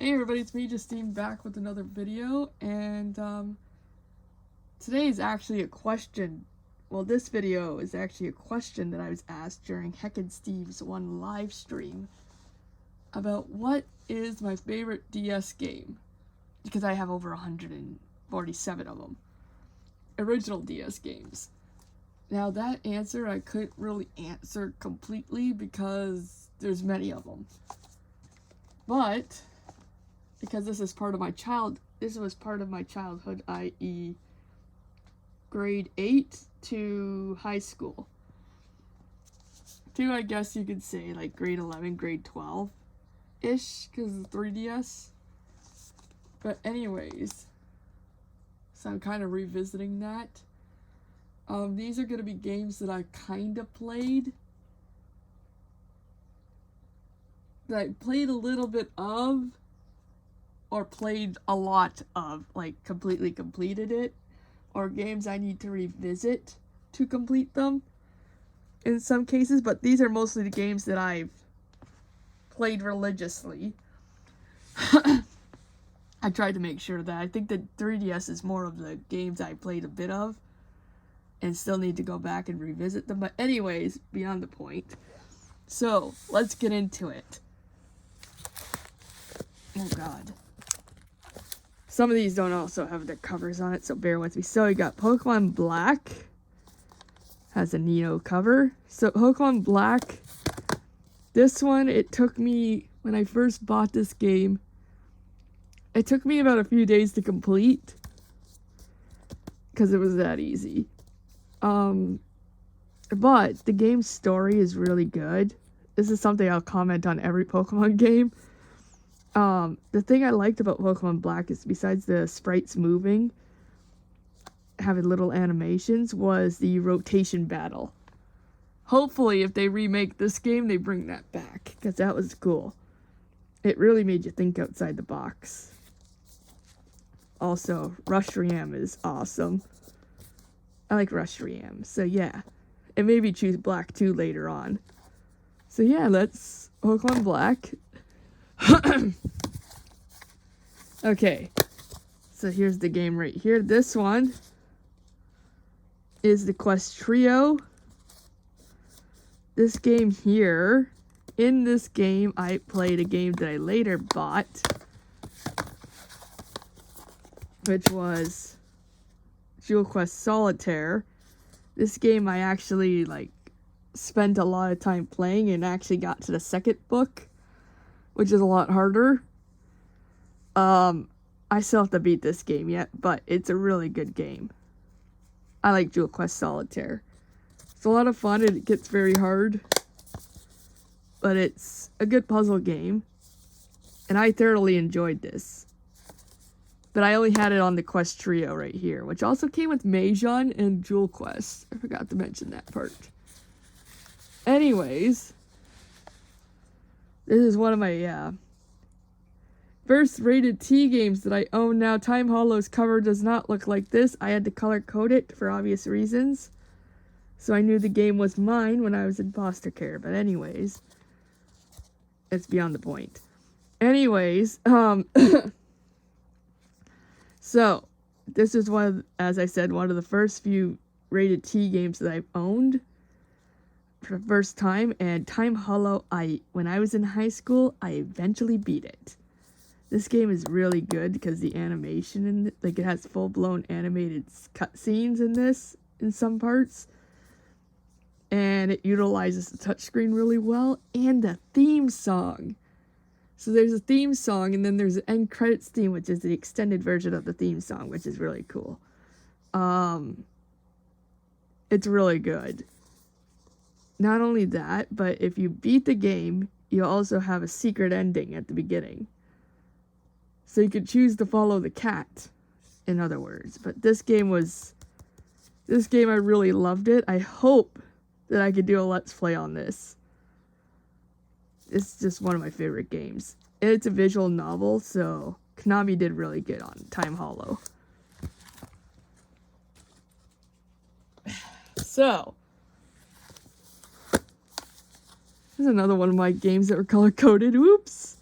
Hey everybody, it's me, Justine, back with another video, and today is actually a question. Well, this video is actually a question that I was asked during Heck and Steve's one live stream about what is my favorite DS game, because I have over 147 of them. Original DS games. Now that answer I couldn't really answer completely because there's many of them. But because this was part of my childhood, i.e. grade 8 to high school. To, I guess you could say, like grade 11, grade 12-ish, because of 3DS. But anyways, so I'm kind of revisiting that. These are going to be games that I kind of played. That I played a little bit of, or played a lot of, like completely completed it, or games I need to revisit to complete them in some cases, but these are mostly the games that I've played religiously. I tried to make sure that I think that 3DS is more of the games I played a bit of and still need to go back and revisit them, but anyways, beyond the point. So, let's get into it. Oh god. Some of these don't also have their covers on it, so bear with me. So we got Pokemon Black. Has a Neo cover. So Pokemon Black. This one, it took me, when I first bought this game, it took me about a few days to complete. Because it was that easy. But the game's story is really good. This is something I'll comment on every Pokemon game. The thing I liked about Pokemon Black is, besides the sprites moving, having little animations, was the rotation battle. Hopefully, if they remake this game, they bring that back, because that was cool. It really made you think outside the box. Also, Rushiam is awesome. I like Rushiam, so yeah. And maybe choose Black 2 later on. So yeah, let's Pokemon Black. Okay, so here's the game right here. This one is the Quest Trio. This game here, in this game, I played a game that I later bought, which was Jewel Quest Solitaire. This game I actually, spent a lot of time playing and actually got to the second book, which is a lot harder. I still have to beat this game yet, but it's a really good game. I like Jewel Quest Solitaire. It's a lot of fun and it gets very hard, but it's a good puzzle game, and I thoroughly enjoyed this. But I only had it on the Quest Trio right here, which also came with Mahjong and Jewel Quest. I forgot to mention that part. Anyways, this is one of my, first rated T games that I own now. Time Hollow's cover does not look like this. I had to color code it for obvious reasons. So I knew the game was mine when I was in foster care. But anyways, it's beyond the point. Anyways, so this is as I said, one of the first few rated T games that I've owned for the first time. And Time Hollow, when I was in high school, I eventually beat it. This game is really good because the animation in it, it has full-blown animated cutscenes in this, in some parts. And it utilizes the touchscreen really well, and the theme song. So there's a theme song, and then there's an end credits theme, which is the extended version of the theme song, which is really cool. It's really good. Not only that, but if you beat the game, you also have a secret ending at the beginning. So you could choose to follow the cat, in other words. But this game, I really loved it. I hope that I could do a Let's Play on this. It's just one of my favorite games. And it's a visual novel, so Konami did really good on Time Hollow. So, this is another one of my games that were color-coded. Oops!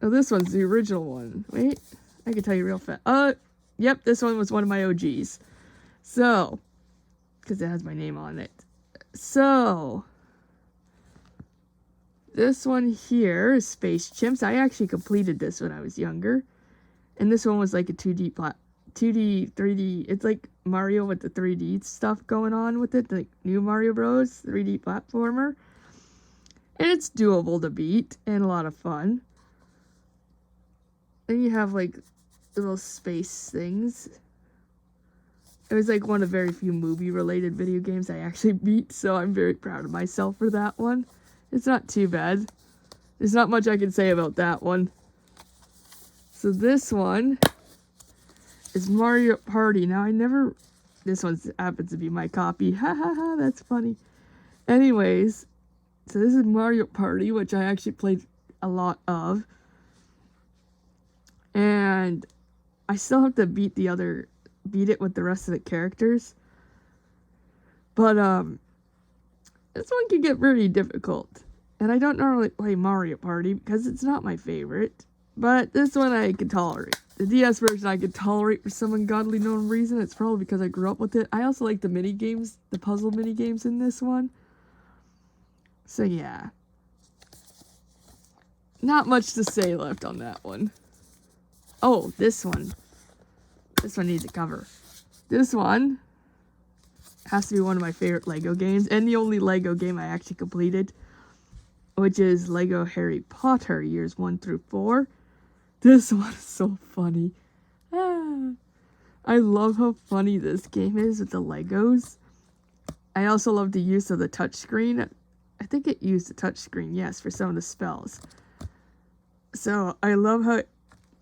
Oh, this one's the original one. Wait, I can tell you real fast. Yep, this one was one of my OGs. So, because it has my name on it. So, this one here is Space Chimps. I actually completed this when I was younger. And this one was like a 2D, 3D. It's like Mario with the 3D stuff going on with it. Like New Mario Bros. 3D platformer. And it's doable to beat and a lot of fun. Then you have like little space things. It was like one of very few movie-related video games I actually beat, so I'm very proud of myself for that one. It's not too bad. There's not much I can say about that one. So this one is Mario Party. Now this one happens to be my copy. Ha ha ha, that's funny. Anyways, so this is Mario Party, which I actually played a lot of. And I still have to beat it with the rest of the characters. But, this one can get pretty difficult. And I don't normally play Mario Party because it's not my favorite. But this one I can tolerate. The DS version I can tolerate for some ungodly known reason. It's probably because I grew up with it. I also like the mini games, the puzzle mini games in this one. So yeah. Not much to say left on that one. Oh, this one. This one needs a cover. This one has to be one of my favorite Lego games, and the only Lego game I actually completed, which is Lego Harry Potter years 1 through 4. This one is so funny. I love how funny this game is with the Legos. I also love the use of the touchscreen. I think it used the touchscreen, yes, for some of the spells. So I love how it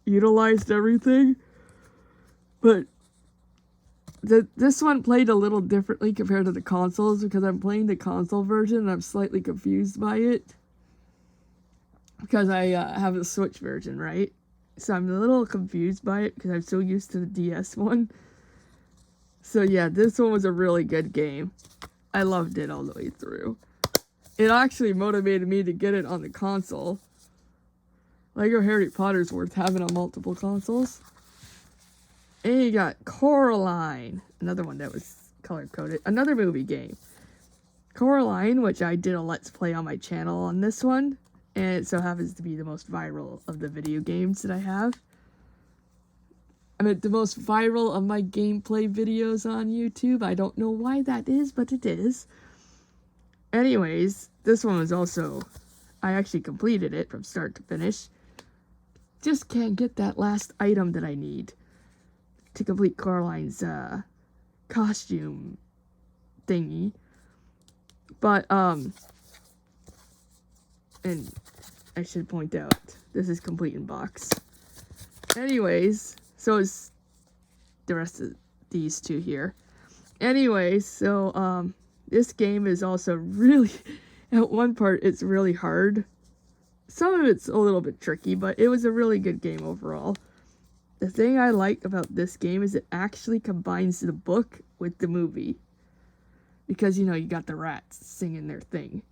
utilized everything. But this one played a little differently compared to the consoles because I'm playing the console version and I'm slightly confused by it. Because I have the Switch version, right? So I'm a little confused by it because I'm so used to the DS one. So yeah, this one was a really good game. I loved it all the way through. It actually motivated me to get it on the console. Lego Harry Potter's worth having on multiple consoles. And you got Coraline, another one that was color-coded, another movie game. Coraline, which I did a Let's Play on my channel on this one, and it so happens to be the most viral of the video games that I have. I mean, the most viral of my gameplay videos on YouTube. I don't know why that is, but it is. Anyways, this one was also, I actually completed it from start to finish. Just can't get that last item that I need to complete Coraline's costume thingy. But, and I should point out, this is complete in box. Anyways, so is the rest of these two here. Anyways, so, this game is also really, at one part, it's really hard. Some of it's a little bit tricky, but it was a really good game overall. The thing I like about this game is it actually combines the book with the movie. Because, you know, you got the rats singing their thing.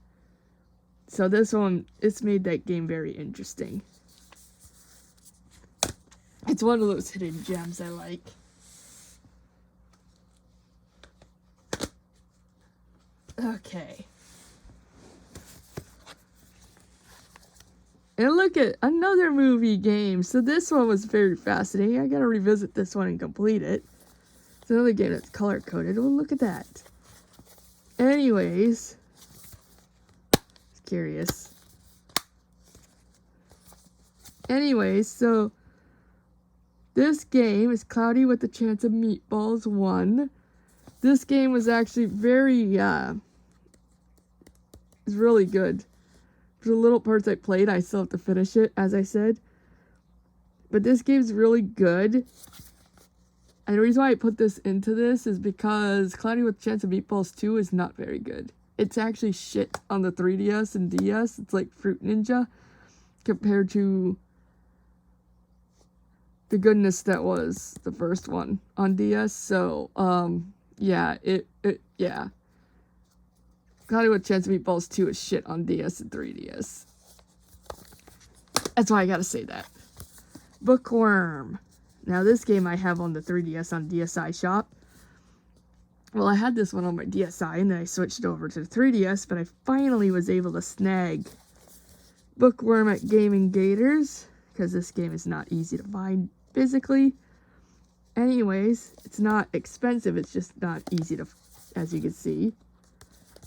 So this one, it's made that game very interesting. It's one of those hidden gems I like. Okay. And look at another movie game. So this one was very fascinating. I gotta revisit this one and complete it. It's another game that's color-coded. Well, look at that. Anyways. Just curious. Anyways, so this game is Cloudy with a Chance of Meatballs 1. This game was actually very, it's really good. For the little parts I played, I still have to finish it, as I said. But this game's really good. And the reason why I put this into this is because Cloudy with a Chance of Meatballs 2 is not very good. It's actually shit on the 3DS and DS. It's like Fruit Ninja compared to the goodness that was the first one on DS. So, yeah, yeah. Cloudy with a Chance of Meatballs 2 is shit on DS and 3DS. That's why I gotta say that. Bookworm. Now this game I have on the 3DS on DSi Shop. Well, I had this one on my DSi and then I switched over to the 3DS, but I finally was able to snag Bookworm at Gaming Gators, because this game is not easy to find physically. Anyways, it's not expensive, it's just not easy to, as you can see,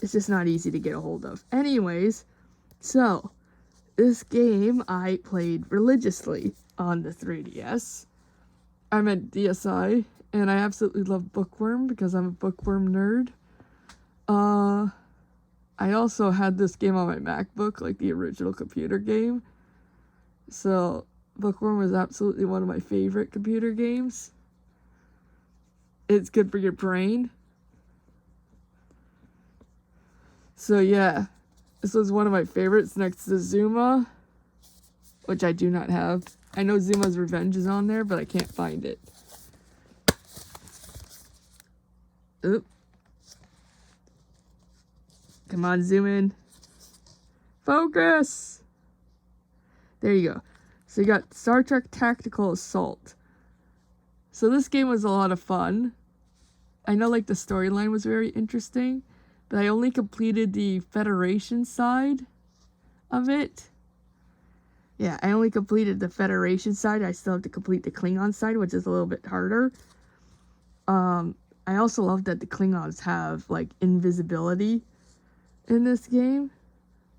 it's just not easy to get a hold of. Anyways, so, this game I played religiously on the 3DS. I'm at DSi, and I absolutely love Bookworm because I'm a Bookworm nerd. I also had this game on my MacBook, like the original computer game. So, Bookworm was absolutely one of my favorite computer games. It's good for your brain. So yeah, this was one of my favorites next to Zuma, which I do not have. I know Zuma's Revenge is on there, but I can't find it. Oop. Come on, zoom in. Focus! There you go. So you got Star Trek Tactical Assault. So this game was a lot of fun. I know like the storyline was very interesting, but I only completed the Federation side of it. Yeah, I only completed the Federation side. I still have to complete the Klingon side, which is a little bit harder. I also love that the Klingons have like invisibility in this game.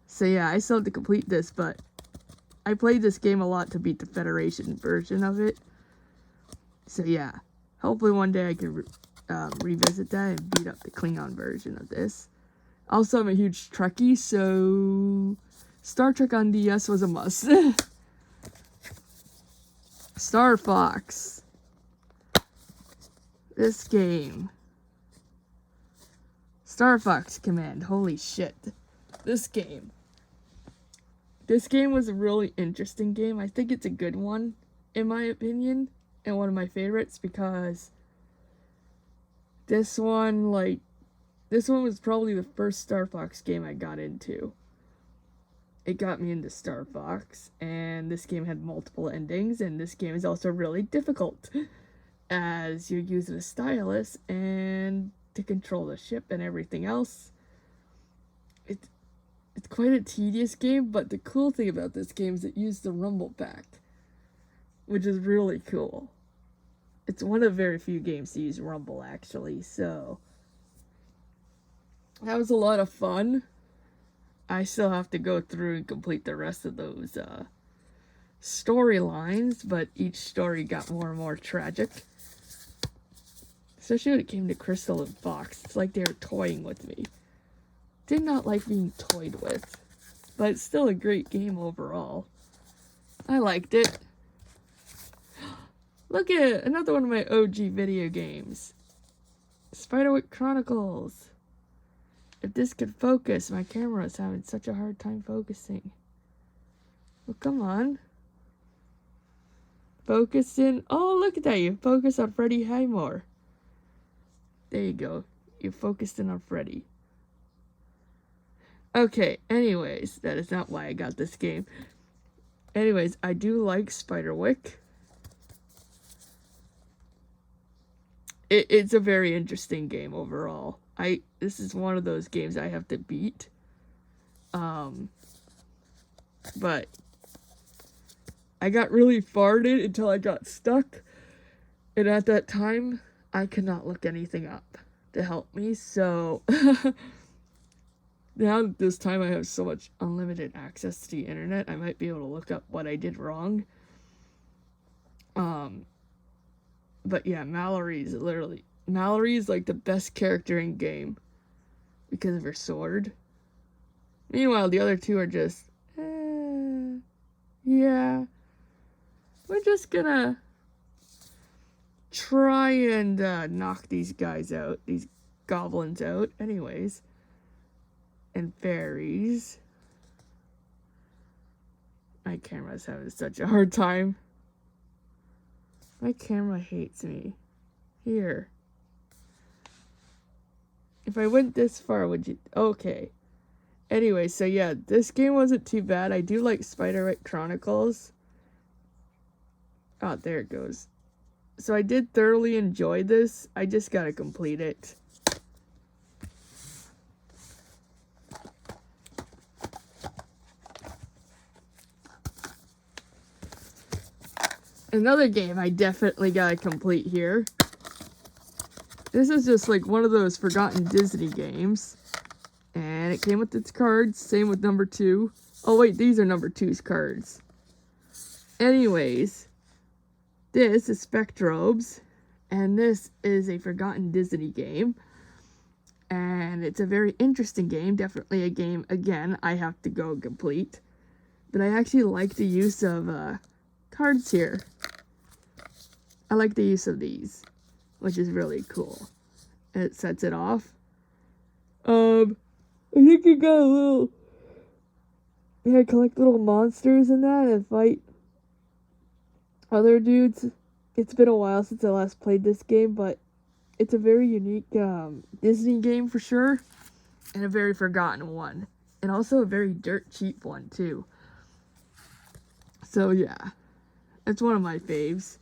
So yeah, I still have to complete this, but I played this game a lot to beat the Federation version of it. So yeah, hopefully one day I can revisit that and beat up the Klingon version of this. Also, I'm a huge Trekkie, so Star Trek on DS was a must. Star Fox. This game. Star Fox Command. Holy shit. This game. This game was a really interesting game. I think it's a good one, in my opinion, and one of my favorites, because this one was probably the first Star Fox game I got into. It got me into Star Fox, and this game had multiple endings, and this game is also really difficult, as you're using a stylus and to control the ship and everything else. It's quite a tedious game, but the cool thing about this game is it used the Rumble Pack, which is really cool. It's one of very few games to use Rumble, actually, so that was a lot of fun. I still have to go through and complete the rest of those storylines, but each story got more and more tragic. Especially when it came to Crystal and Fox. It's like they were toying with me. Did not like being toyed with, but it's still a great game overall. I liked it. Look at another one of my OG video games. Spiderwick Chronicles. If this could focus, my camera is having such a hard time focusing. Well, come on. Focus in. Oh, look at that. You focus on Freddie Highmore. There you go. You focused in on Freddie. Okay, anyways, that is not why I got this game. Anyways, I do like Spiderwick. It's a very interesting game overall. This is one of those games I have to beat. But I got really farted until I got stuck. And at that time, I could not look anything up to help me. So now that this time I have so much unlimited access to the internet, I might be able to look up what I did wrong. But yeah, Mallory's like the best character in game because of her sword. Meanwhile, the other two are just, yeah, we're just gonna try and knock these guys out, these goblins out, anyways. And fairies. My camera's having such a hard time. My camera hates me. Here. If I went this far, would you... Okay. Anyway, so yeah, this game wasn't too bad. I do like Spiderweb Chronicles. Oh, there it goes. So I did thoroughly enjoy this. I just gotta complete it. Another game I definitely gotta complete here. This is just like one of those forgotten Disney games. And it came with its cards. Same with number 2. Oh wait, these are number 2's cards. Anyways, this is Spectrobes. And this is a forgotten Disney game. And it's a very interesting game. Definitely a game, again, I have to go complete. But I actually like the use of cards here. I like the use of these, which is really cool. And it sets it off. I think you got a little... Yeah, collect little monsters in that and fight other dudes. It's been a while since I last played this game, but it's a very unique Disney game for sure. And a very forgotten one. And also a very dirt cheap one, too. So, yeah. That's one of my faves.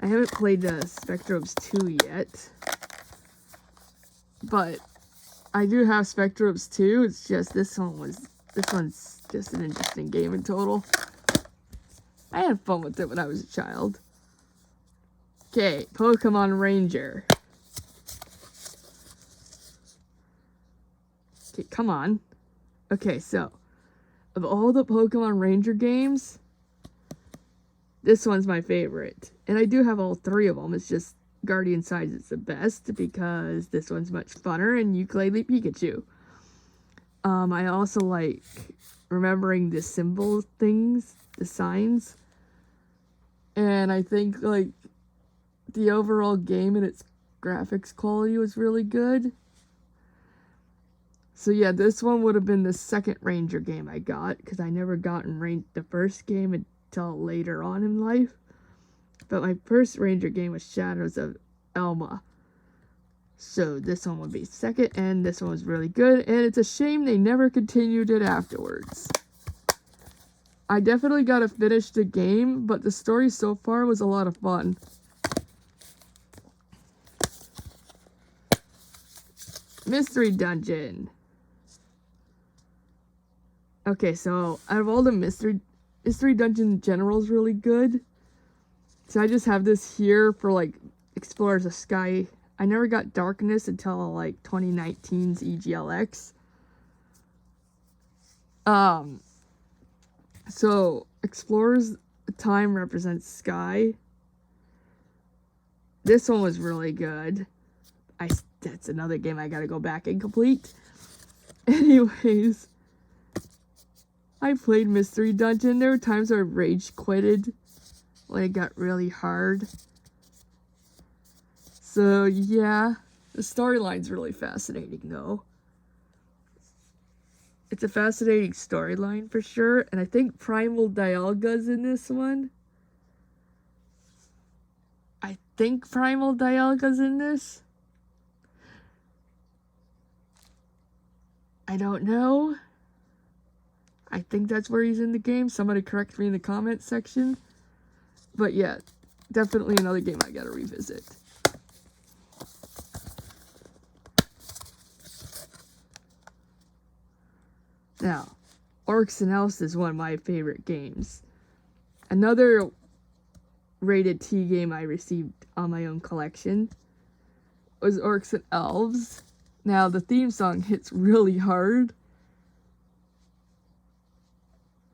I haven't played Spectrobes 2 yet. But I do have Spectrobes 2. It's just this one's just an interesting game in total. I had fun with it when I was a child. Okay, Pokemon Ranger. Okay, come on. Okay, so of all the Pokemon Ranger games, this one's my favorite. And I do have all 3 of them. It's just Guardian Sides is the best because this one's much funner and Ukulele Pikachu. I also like remembering the symbol things, the signs. And I think like the overall game and its graphics quality was really good. So yeah, this one would have been the second Ranger game I got because I never gotten the first game until later on in life. But my first Ranger game was Shadows of Elma. So this one would be second, and this one was really good, and it's a shame they never continued it afterwards. I definitely got to finish the game, but the story so far was a lot of fun. Mystery Dungeon. Okay, so out of all the Mystery Dungeon in general is really good. So I just have this here for like Explorers of Sky. I never got Darkness until like 2019's EGLX. So Explorers Time represents Sky. This one was really good. That's another game I gotta go back and complete. Anyways, I played Mystery Dungeon. There were times I rage quitted when it got really hard. So yeah, the storyline's really fascinating though. It's a fascinating storyline for sure, and I think Primal Dialga's in this one. I think Primal Dialga's in this. I don't know. I think that's where he's in the game. Somebody correct me in the comments section. But yeah, definitely another game I gotta revisit. Now, Orcs and Elves is one of my favorite games. Another rated T game I received on my own collection was Orcs and Elves. Now, the theme song hits really hard.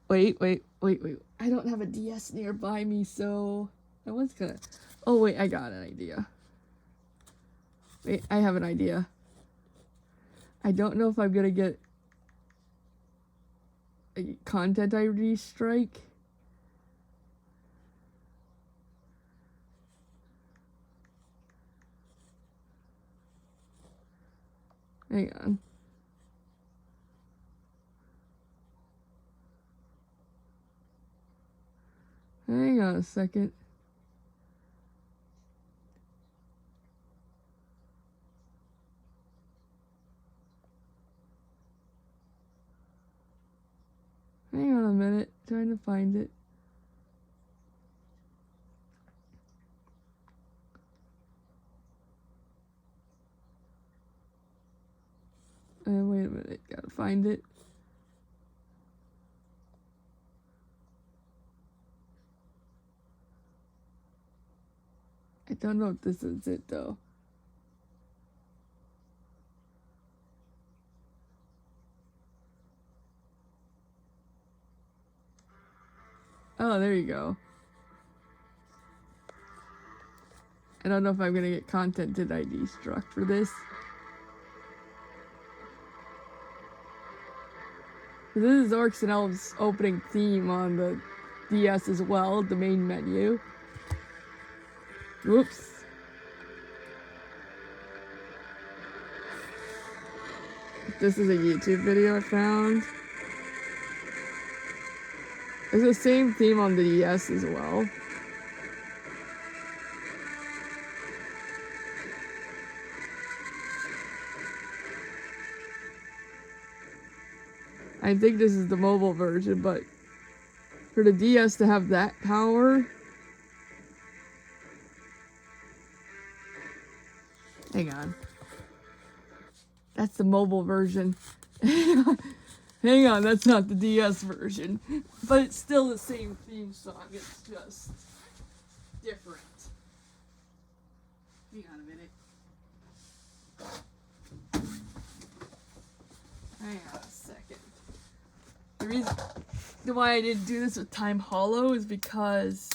Wait. I don't have a DS nearby me, so I was gonna... Oh, wait, I got an idea. Wait, I have an idea. I don't know if I'm gonna get a content ID strike. Hang on. Hang on a second. to find it. Wait a minute, gotta find it. I don't know if this is it though. Oh, there you go. I don't know if I'm gonna get content ID struck for this. This is Orcs and Elves opening theme on the DS as well, the main menu. Whoops. This is a YouTube video I found. It's the same theme on the DS as well. I think this is the mobile version, but for the DS to have that power... Hang on. That's the mobile version. Hang on, that's not the DS version. But it's still the same theme song, it's just different. Hang on a minute. Hang on a second. The reason why I didn't do this with Time Hollow is because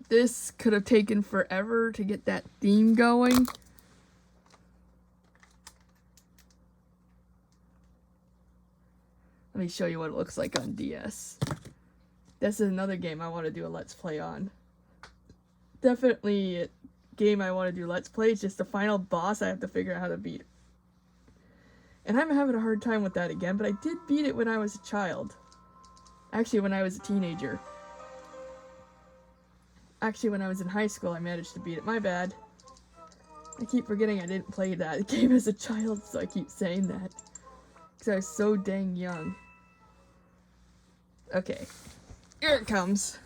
this could have taken forever to get that theme going. Let me show you what it looks like on DS. This is another game I want to do a Let's Play on. Definitely a game I want to do Let's Play. It's just the final boss I have to figure out how to beat. And I'm having a hard time with that again, but I did beat it when I was a child. Actually, when I was a teenager. Actually, when I was in high school, I managed to beat it. My bad. I keep forgetting I didn't play that game as a child, so I keep saying that. Because I was so dang young. Okay. Here it comes.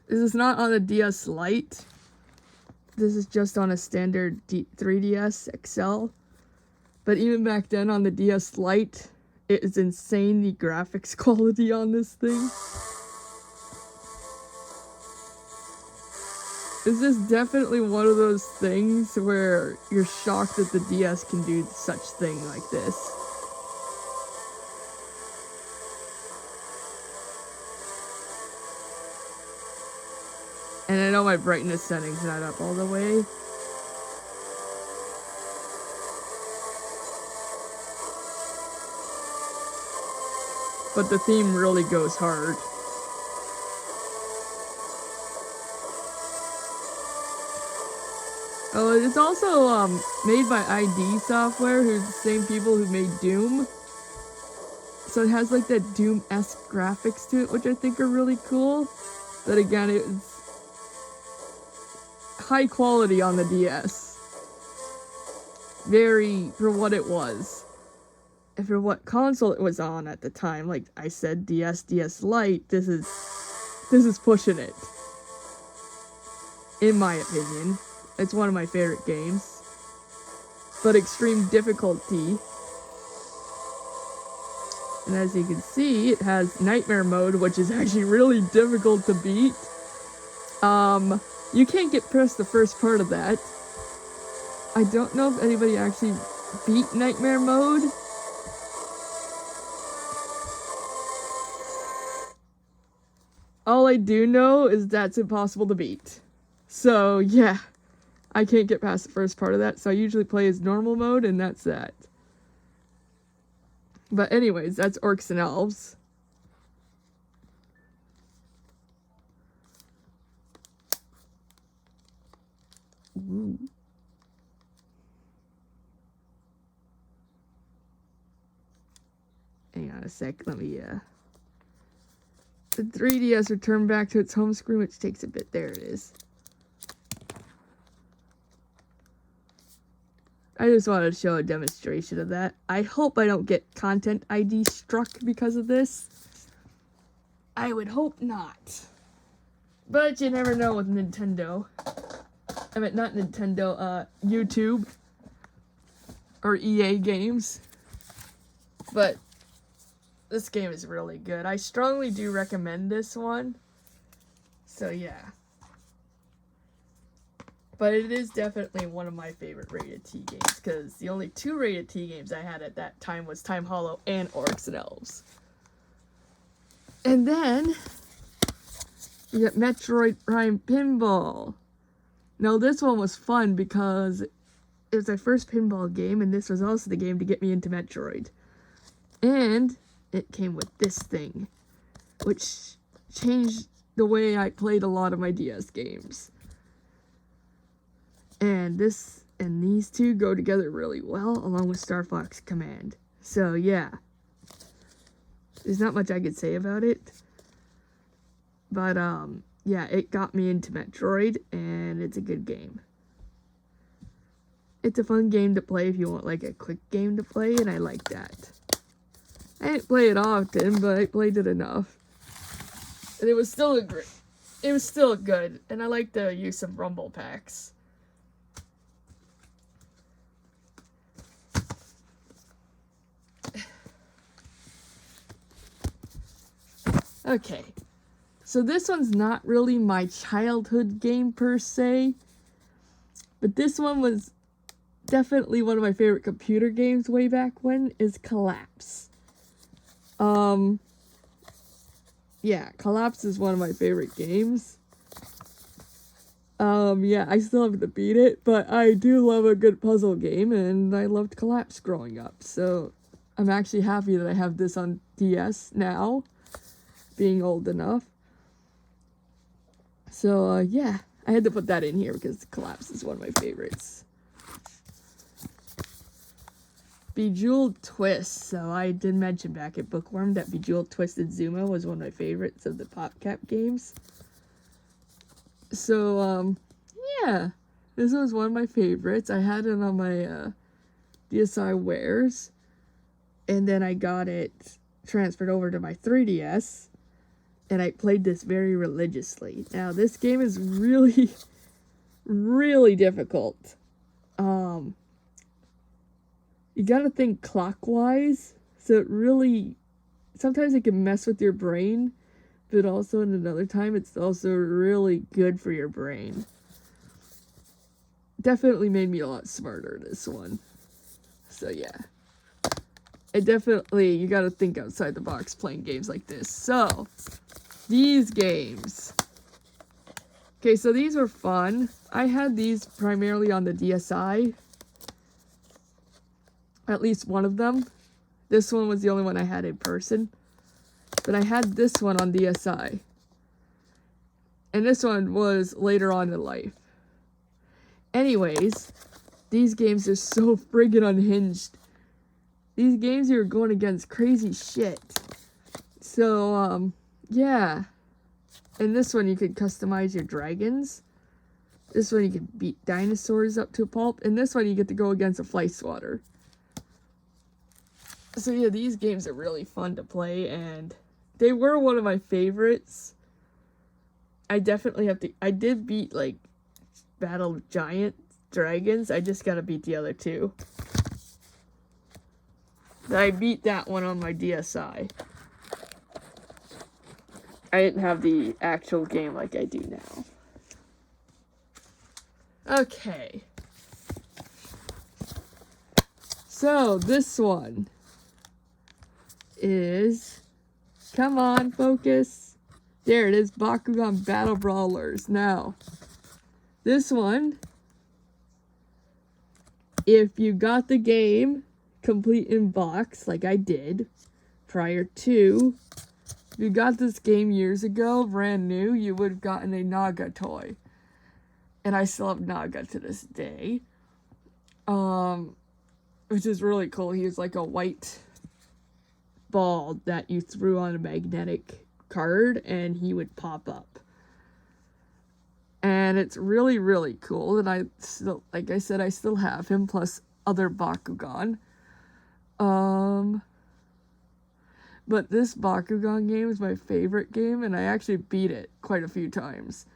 This is not on a DS Lite. This is just on a standard 3DS XL. But even back then on the DS Lite, it is insane the graphics quality on this thing. This is definitely one of those things where you're shocked that the DS can do such thing like this. And I know my brightness setting's not up all the way. But the theme really goes hard. Oh, it's also made by ID Software, who's the same people who made Doom. So it has like that Doom-esque graphics to it, which I think are really cool. But again, it's high quality on the DS. Very, for what it was. And for what console it was on at the time, like I said, DS Lite, this is pushing it. In my opinion. It's one of my favorite games. But extreme difficulty. And as you can see, it has Nightmare Mode, which is actually really difficult to beat. You can't get past the first part of that. I don't know if anybody actually beat Nightmare Mode. All I do know is that's impossible to beat. So, yeah. I can't get past the first part of that, so I usually play as normal mode, and that's that. But anyways, that's Orcs and Elves. Ooh. Hang on a sec, let me, the 3DS returned back to its home screen, which takes a bit. There it is. I just wanted to show a demonstration of that. I hope I don't get content ID struck because of this. I would hope not. But you never know with Nintendo. I mean, not Nintendo, YouTube. Or EA games. But this game is really good. I strongly do recommend this one. So yeah. But it is definitely one of my favorite rated T games, because the only 2 rated T games I had at that time was Time Hollow and Orcs and Elves. And then you got Metroid Prime Pinball. Now this one was fun because it was my first pinball game, and this was also the game to get me into Metroid. And it came with this thing, which changed the way I played a lot of my DS games. And this and these two go together really well, along with Star Fox Command. So yeah, there's not much I could say about it. But yeah, it got me into Metroid, and it's a good game. It's a fun game to play if you want like a quick game to play, and I like that. I didn't play it often, but I played it enough. And it was still good, and I like the use of rumble packs. Okay, so this one's not really my childhood game per se, but this one was definitely one of my favorite computer games way back when, is Collapse. Yeah, Collapse is one of my favorite games. Yeah, I still have to beat it, but I do love a good puzzle game, and I loved Collapse growing up, so I'm actually happy that I have this on DS now, being old enough. So, yeah, I had to put that in here because Collapse is one of my favorites. Bejeweled Twist. So I did mention back at Bookworm that Bejeweled Twisted Zuma was one of my favorites of the PopCap games. So, yeah, this was one of my favorites. I had it on my DSi Wares, and then I got it transferred over to my 3DS, and I played this very religiously. Now, this game is really, really difficult. You gotta think clockwise, so it really, sometimes it can mess with your brain, but also in another time, it's also really good for your brain. Definitely made me a lot smarter, this one. So yeah. It definitely, you gotta think outside the box playing games like this. So, these games. Okay, so these were fun. I had these primarily on the DSi. At least one of them. This one was the only one I had in person. But I had this one on DSi. And this one was later on in life. Anyways, these games are so friggin' unhinged. These games are going against crazy shit. So, yeah. In this one, you could customize your dragons. This one, you can beat dinosaurs up to a pulp. And this one, you get to go against a fly swatter. So yeah, these games are really fun to play, and they were one of my favorites. I definitely have to, I did beat, like, Battle Giant Dragons. I just gotta beat the other two. I beat that one on my DSi. I didn't have the actual game like I do now. Okay. So, this one is, come on, focus. There it is, Bakugan Battle Brawlers. Now, this one, if you got the game complete in box, like I did, prior to, if you got this game years ago, brand new, you would have gotten a Naga toy. And I still have Naga to this day. Which is really cool. He was like a white ball that you threw on a magnetic card, and he would pop up. And it's really, really cool. And I still, like I said, I still have him. Plus, other Bakugan. But this Bakugan game is my favorite game, and I actually beat it quite a few times.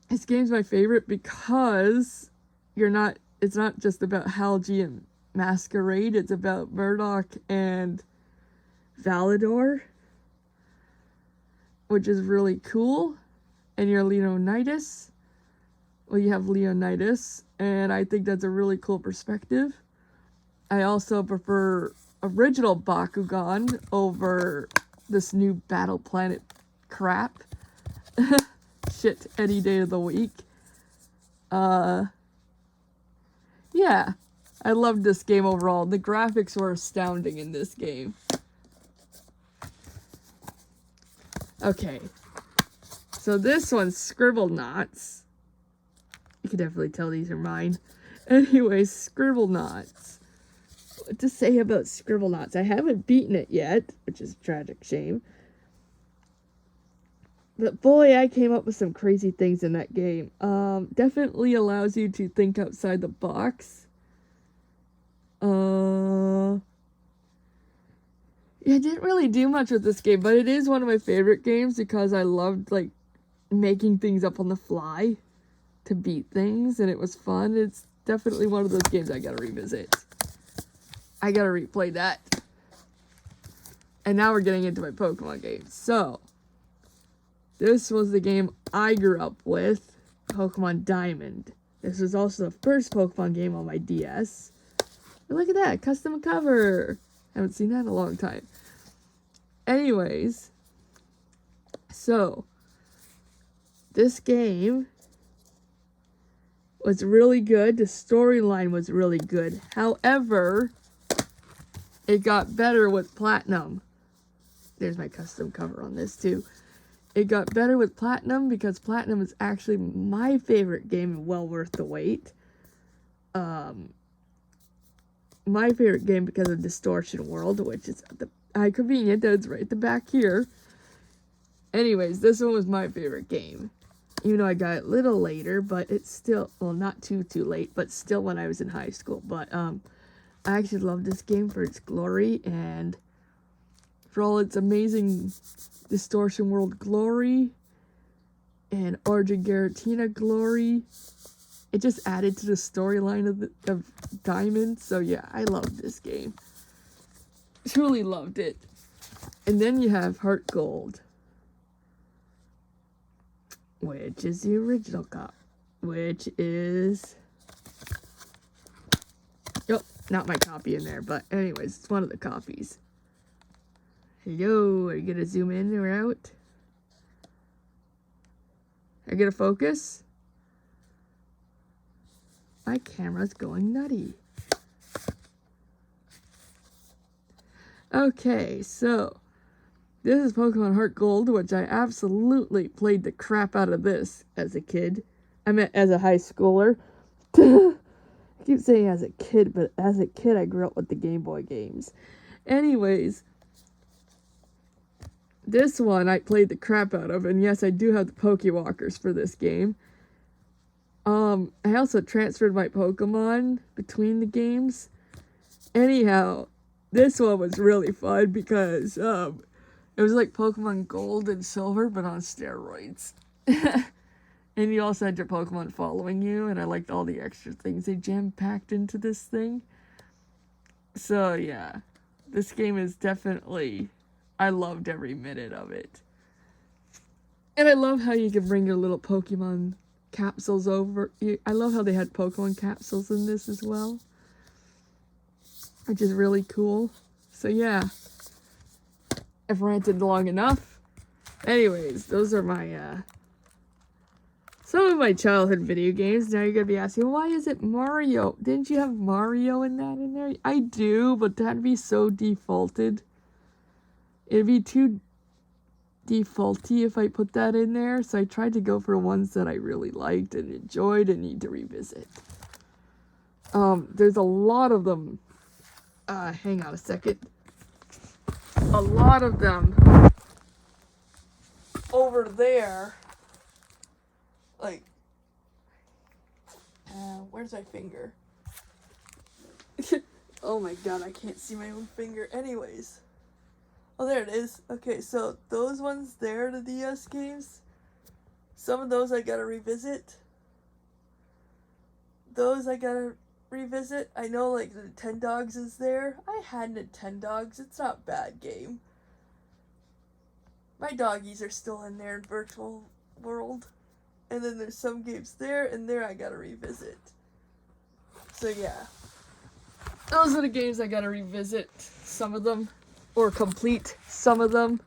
This game's my favorite because it's not just about Halgi and Masquerade, it's about Murdoch and Valador, which is really cool. And you're Leonidas. Well, you have Leonidas, and I think that's a really cool perspective. I also prefer original Bakugan over this new Battle Planet crap. Shit, any day of the week. Yeah, I loved this game overall. The graphics were astounding in this game. Okay, so this one's Scribblenauts. You can definitely tell these are mine. Anyways, Scribblenauts. What to say about Scribblenauts? I haven't beaten it yet, which is a tragic shame. But boy, I came up with some crazy things in that game. Definitely allows you to think outside the box. Yeah, I didn't really do much with this game, but it is one of my favorite games because I loved, like, making things up on the fly to beat things, and it was fun. It's definitely one of those games I gotta revisit. I gotta replay that. And now we're getting into my Pokemon games. So, this was the game I grew up with, Pokemon Diamond. This was also the first Pokemon game on my DS. And look at that, custom cover. Haven't seen that in a long time. Anyways, so, this game was really good. The storyline was really good. However, it got better with Platinum. There's my custom cover on this too. It got better with Platinum because Platinum is actually my favorite game and well worth the wait. My favorite game because of Distortion World, which is convenient that it's right at the back here. Anyways, this one was my favorite game. Even though I got it a little later, but it's still, well, not too late, but still when I was in high school. But, I actually love this game for its glory and for all its amazing Distortion World glory and Origin Giratina glory. It just added to the storyline of Diamond. So yeah, I love this game. Truly loved it. And then you have Heart Gold, which is the original cop, which is, yep, not my copy in there, but anyways, it's one of the copies. Hello, are you gonna zoom in or out? Are you gonna focus? My camera's going nutty. Okay, so this is Pokemon Heart Gold, which I absolutely played the crap out of this as a kid. I meant as a high schooler. I keep saying as a kid, but as a kid I grew up with the Game Boy games. Anyways, this one I played the crap out of, and yes, I do have the Pokewalkers for this game. I also transferred my Pokemon between the games. Anyhow, this one was really fun because, it was like Pokemon Gold and Silver, but on steroids. And you also had your Pokemon following you, and I liked all the extra things they jam-packed into this thing. So, yeah. This game is definitely, I loved every minute of it. And I love how you can bring your little Pokemon capsules over. I love how they had Pokemon capsules in this as well, which is really cool. So yeah, I've ranted long enough. Anyways, those are my some of my childhood video games. Now you're gonna be asking, why is it Mario? Didn't you have Mario in there? I do, but that'd be so defaulted. It'd be too defaulty if I put that in there, so I tried to go for ones that I really liked and enjoyed and need to revisit. There's a lot of them. Hang on a second. A lot of them over there. Like, where's my finger? Oh my god, I can't see my own finger. Anyways. Oh, there it is. Okay, so those ones there, the DS games, some of those I gotta revisit. Those I gotta revisit. I know, like, the Nintendogs is there. I had Nintendogs. It's not a bad game. My doggies are still in there in Virtual World. And then there's some games there and there I gotta revisit. So yeah. Those are the games I gotta revisit. Some of them. Or complete some of them.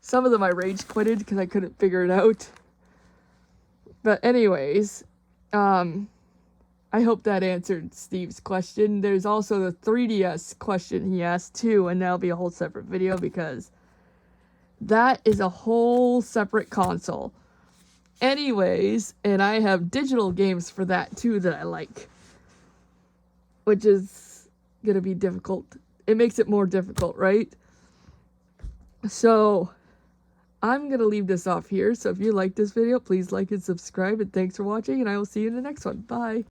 Some of them I rage quitted because I couldn't figure it out. But anyways, I hope that answered Steve's question. There's also the 3DS question he asked too, and that'll be a whole separate video because that is a whole separate console. Anyways, and I have digital games for that too that I like, which is gonna be difficult. It makes it more difficult, right? So I'm gonna leave this off here. So if you like this video, please like and subscribe, and thanks for watching, and I will see you in the next one. Bye.